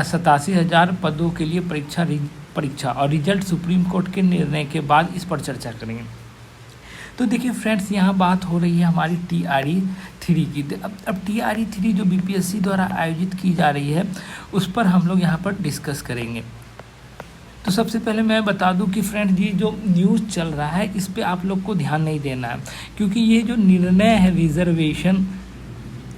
87,000 पदों के लिए परीक्षा और रिजल्ट सुप्रीम कोर्ट के निर्णय के बाद इस पर चर्चा करेंगे। तो देखिए फ्रेंड्स, यहाँ बात हो रही है हमारी TRE-3 की। अब TRE-3 जो BPSC द्वारा आयोजित की जा रही है उस पर हम लोग यहाँ पर डिस्कस करेंगे। तो सबसे पहले मैं बता दूं कि फ्रेंड्स, ये जो न्यूज़ चल रहा है इस पे आप लोग को ध्यान नहीं देना है, क्योंकि ये जो निर्णय है रिजर्वेशन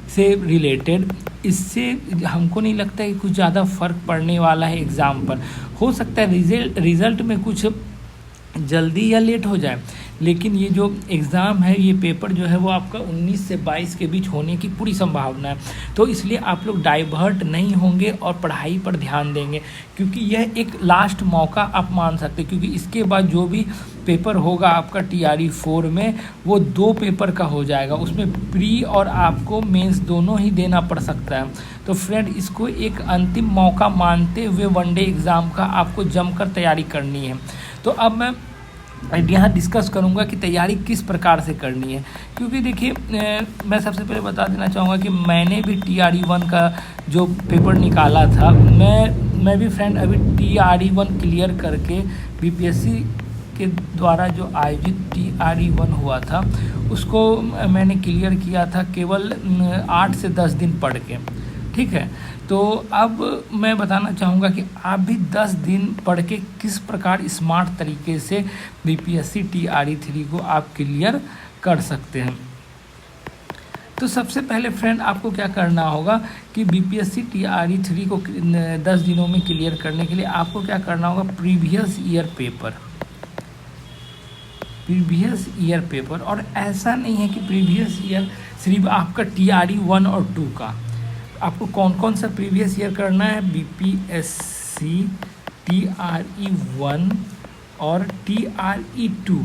से रिलेटेड, इससे हमको नहीं लगता है कि कुछ ज़्यादा फ़र्क पड़ने वाला है एग्ज़ाम पर। हो सकता है रिज़ल्ट में कुछ जल्दी या लेट हो जाए, लेकिन ये जो एग्ज़ाम है, ये पेपर जो है वो आपका 19 से 22 के बीच होने की पूरी संभावना है। तो इसलिए आप लोग डाइवर्ट नहीं होंगे और पढ़ाई पर ध्यान देंगे, क्योंकि यह एक लास्ट मौका आप मान सकते हैं, क्योंकि इसके बाद जो भी पेपर होगा आपका TRE-4 में, वो 2 पेपर का हो जाएगा। उसमें प्री और आपको मेंस दोनों ही देना पड़ सकता है। तो फ्रेंड, इसको एक अंतिम मौका मानते हुए वनडे एग्ज़ाम का आपको जमकर तैयारी करनी है। तो अब मैं यहाँ डिस्कस करूँगा कि तैयारी किस प्रकार से करनी है, क्योंकि देखिए मैं सबसे पहले बता देना चाहूँगा कि मैंने भी TRE-1 का जो पेपर निकाला था, मैं भी फ्रेंड अभी TRE-1 क्लियर करके BPSC के द्वारा जो आयोजित TRE-1 हुआ था उसको मैंने क्लियर किया था केवल 8 से 10 दिन पढ़ के। ठीक है, तो अब मैं बताना चाहूँगा कि आप भी 10 दिन पढ़ के किस प्रकार स्मार्ट तरीके से BPSC TRE-3 को आप क्लियर कर सकते हैं। तो सबसे पहले फ्रेंड, आपको क्या करना होगा कि BPSC TRE-3 को 10 दिनों में क्लियर करने के लिए आपको क्या करना होगा, प्रीवियस ईयर पेपर। और ऐसा नहीं है कि प्रीवियस ईयर सिर्फ आपका TRE-1 और 2 का, आपको कौन कौन सा प्रीवियस ईयर करना है, BPSC TRE-1 और TRE-2,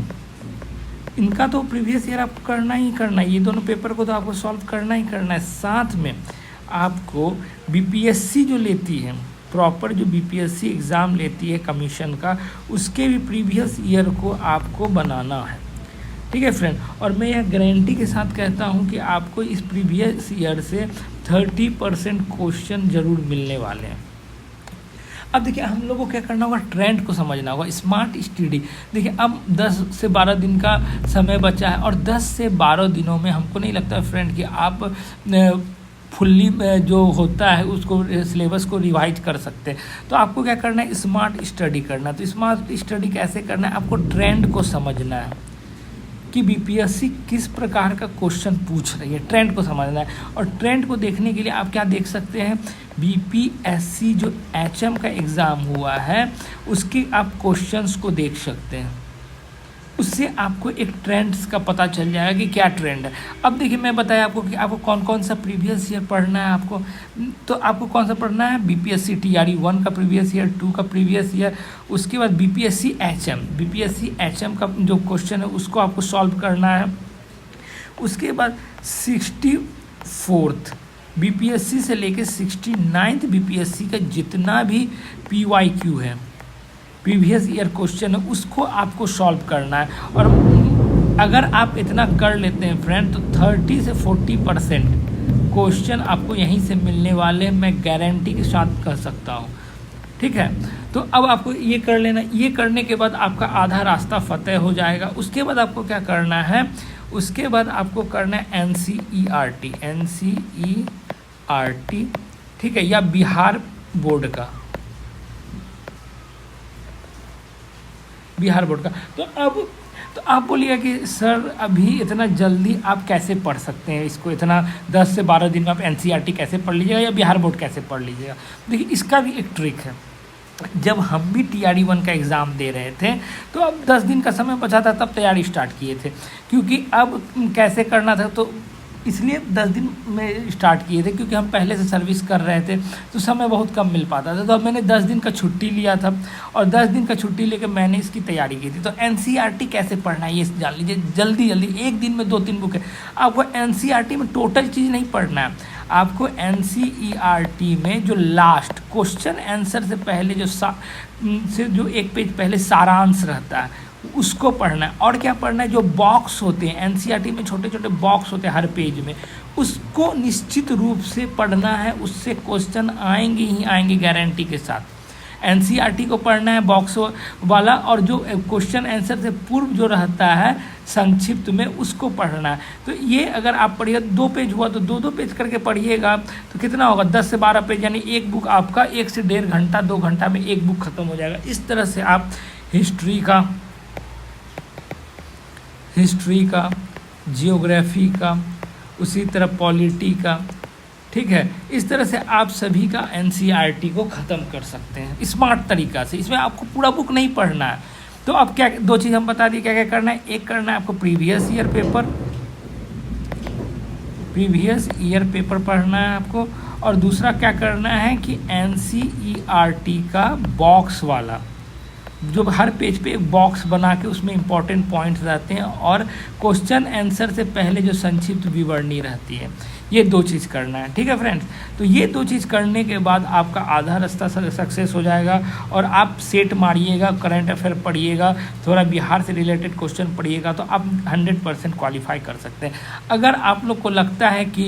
इनका तो प्रीवियस ईयर आपको करना ही करना है। ये दोनों पेपर को तो आपको सॉल्व करना ही करना है। साथ में आपको BPSC जो लेती है, प्रॉपर जो BPSC एग्ज़ाम लेती है कमीशन का, उसके भी प्रीवियस ईयर को आपको बनाना है। ठीक है फ्रेंड, और मैं यह गारंटी के साथ कहता हूं कि आपको इस प्रीवियस ईयर से 30% क्वेश्चन ज़रूर मिलने वाले हैं। अब देखिए, हम लोगों को क्या करना होगा, ट्रेंड को समझना होगा, स्मार्ट स्टडी। देखिए, अब 10 से 12 दिन का समय बचा है, और 10 से 12 दिनों में हमको नहीं लगता फ्रेंड कि आप फुल्ली जो होता है उसको सिलेबस को रिवाइज कर सकते हैं। तो आपको क्या करना है, स्मार्ट स्टडी करना है। तो स्मार्ट स्टडी कैसे करना है, आपको ट्रेंड को समझना है कि BPSC किस प्रकार का क्वेश्चन पूछ रही है, ट्रेंड को समझना है। और ट्रेंड को देखने के लिए आप क्या देख सकते हैं, BPSC जो HM का एग्ज़ाम हुआ है उसके आप क्वेश्चंस को देख सकते हैं। उससे आपको एक ट्रेंड्स का पता चल जाएगा कि क्या ट्रेंड है। अब देखिए, मैं बताया आपको कि आपको कौन कौन सा प्रीवियस ईयर पढ़ना है। आपको तो आपको कौन सा पढ़ना है, BPSC TRE-1 का प्रीवियस ईयर, 2 का प्रीवियस ईयर, उसके बाद BPSC HM का जो क्वेश्चन है उसको आपको सॉल्व करना है। उसके बाद 64th BPSC से लेके 69th BPSC का जितना भी PYQ है, प्रीवियस ईयर क्वेश्चन है, उसको आपको सॉल्व करना है। और अगर आप इतना कर लेते हैं फ्रेंड, तो 30 से 40% क्वेश्चन आपको यहीं से मिलने वाले हैं, मैं गारंटी के साथ कह सकता हूँ। ठीक है, तो अब आपको ये कर लेना। ये करने के बाद आपका आधा रास्ता फतेह हो जाएगा। उसके बाद आपको क्या करना है, उसके बाद आपको करना है NCERT, ठीक है, या बिहार बोर्ड का। तो आप बोलिएगा कि सर अभी इतना जल्दी आप कैसे पढ़ सकते हैं इसको, इतना 10 से 12 दिन में आप NCERT कैसे पढ़ लीजिएगा या बिहार बोर्ड कैसे पढ़ लीजिएगा। देखिए, इसका भी एक ट्रिक है। जब हम भी TRE-1 का एग्ज़ाम दे रहे थे तो अब 10 दिन का समय बचा था, तब तैयारी स्टार्ट किए थे, क्योंकि अब कैसे करना था, तो इसलिए 10 दिन में स्टार्ट किए थे, क्योंकि हम पहले से सर्विस कर रहे थे तो समय बहुत कम मिल पाता था। तो अब मैंने 10 दिन का छुट्टी लिया था, और 10 दिन का छुट्टी लेकर मैंने इसकी तैयारी की थी। तो NCERT कैसे पढ़ना है ये जान लीजिए। जल्दी एक दिन में 2-3 बुक है। आपको NCERT में टोटल चीज़ नहीं पढ़ना है, आपको NCERT में जो लास्ट क्वेश्चन आंसर से पहले जो एक पेज पहले सारांश रहता है उसको पढ़ना है। और क्या पढ़ना है, जो बॉक्स होते हैं NCERT में छोटे छोटे बॉक्स होते हैं हर पेज में, उसको निश्चित रूप से पढ़ना है, उससे क्वेश्चन आएंगे ही आएंगे गारंटी के साथ। NCERT को पढ़ना है बॉक्स वाला, और जो क्वेश्चन आंसर से पूर्व जो रहता है संक्षिप्त में उसको पढ़ना है। तो ये अगर आप पढ़िए 2 पेज हुआ तो 2-2 पेज करके पढ़िएगा तो कितना होगा 10 से 12 पेज, यानी एक बुक आपका 1 से 1.5 घंटा 2 घंटा में एक बुक खत्म हो जाएगा। इस तरह से आप हिस्ट्री का, जियोग्राफी का, उसी तरह पॉलिटी का, ठीक है, इस तरह से आप सभी का NCERT को ख़त्म कर सकते हैं स्मार्ट तरीक़ा से। इसमें आपको पूरा बुक नहीं पढ़ना है। तो अब क्या 2 चीज़ हम बता दिए क्या क्या करना है। एक करना है आपको प्रीवियस ईयर पेपर पढ़ना है आपको, और दूसरा क्या करना है कि NCERT का बॉक्स वाला, जो हर पेज पे एक बॉक्स बना के उसमें इंपॉर्टेंट पॉइंट्स रहते हैं और क्वेश्चन आंसर से पहले जो संक्षिप्त विवरणी रहती है, ये 2 चीज़ करना है। ठीक है फ्रेंड्स, तो ये 2 चीज़ करने के बाद आपका आधा रास्ता सक्सेस हो जाएगा और आप सेट मारिएगा, करंट अफेयर पढ़िएगा, थोड़ा बिहार से रिलेटेड क्वेश्चन पढ़िएगा तो आप 100% क्वालिफाई कर सकते हैं। अगर आप लोग को लगता है कि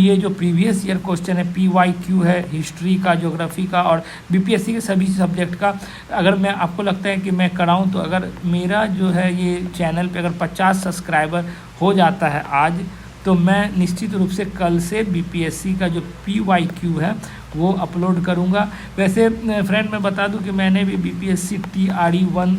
ये जो प्रीवियस ईयर क्वेश्चन है, PYQ है, हिस्ट्री का, ज्योग्राफी का और BPSC के सभी सब्जेक्ट का, अगर मैं आपको लगता है कि मैं कराऊँ, तो अगर मेरा जो है ये चैनल पे अगर 50 सब्सक्राइबर हो जाता है आज, तो मैं निश्चित रूप से कल से BPSC का जो PYQ है वो अपलोड करूँगा। वैसे फ्रेंड मैं बता दूं कि मैंने भी BPSC TRE1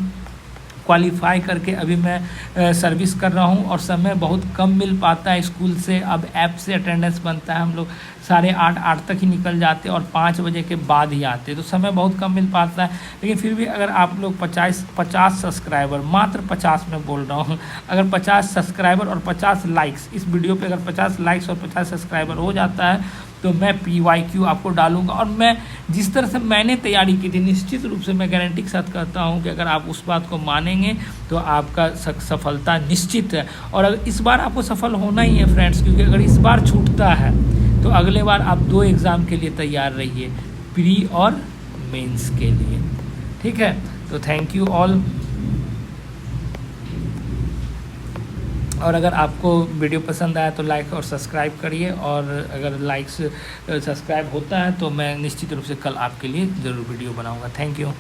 क्वालिफाई करके अभी मैं सर्विस कर रहा हूं और समय बहुत कम मिल पाता है स्कूल से। अब ऐप से अटेंडेंस बनता है, हम लोग 8:30 तक ही निकल जाते और 5 बजे के बाद ही आते, तो समय बहुत कम मिल पाता है। लेकिन फिर भी अगर आप लोग 50 सब्सक्राइबर, मात्र 50 में बोल रहा हूँ, अगर 50 सब्सक्राइबर और 50 लाइक्स, इस वीडियो पे अगर 50 लाइक्स और 50 सब्सक्राइबर हो जाता है तो मैं PYQ आपको डालूंगा। और मैं जिस तरह से मैंने तैयारी की थी, निश्चित रूप से मैं गारंटी के साथ कहता हूं कि अगर आप उस बात को मानेंगे तो आपका सफलता निश्चित है। और अगर इस बार आपको सफल होना ही है फ्रेंड्स, क्योंकि अगर इस बार छूटता है तो अगले बार आप 2 एग्ज़ाम के लिए तैयार रहिए, प्री और मेंस के लिए। ठीक है, तो थैंक यू ऑल। और अगर आपको वीडियो पसंद आया तो लाइक और सब्सक्राइब करिए, और अगर लाइक्स सब्सक्राइब होता है तो मैं निश्चित रूप से कल आपके लिए ज़रूर वीडियो बनाऊंगा। Thank you.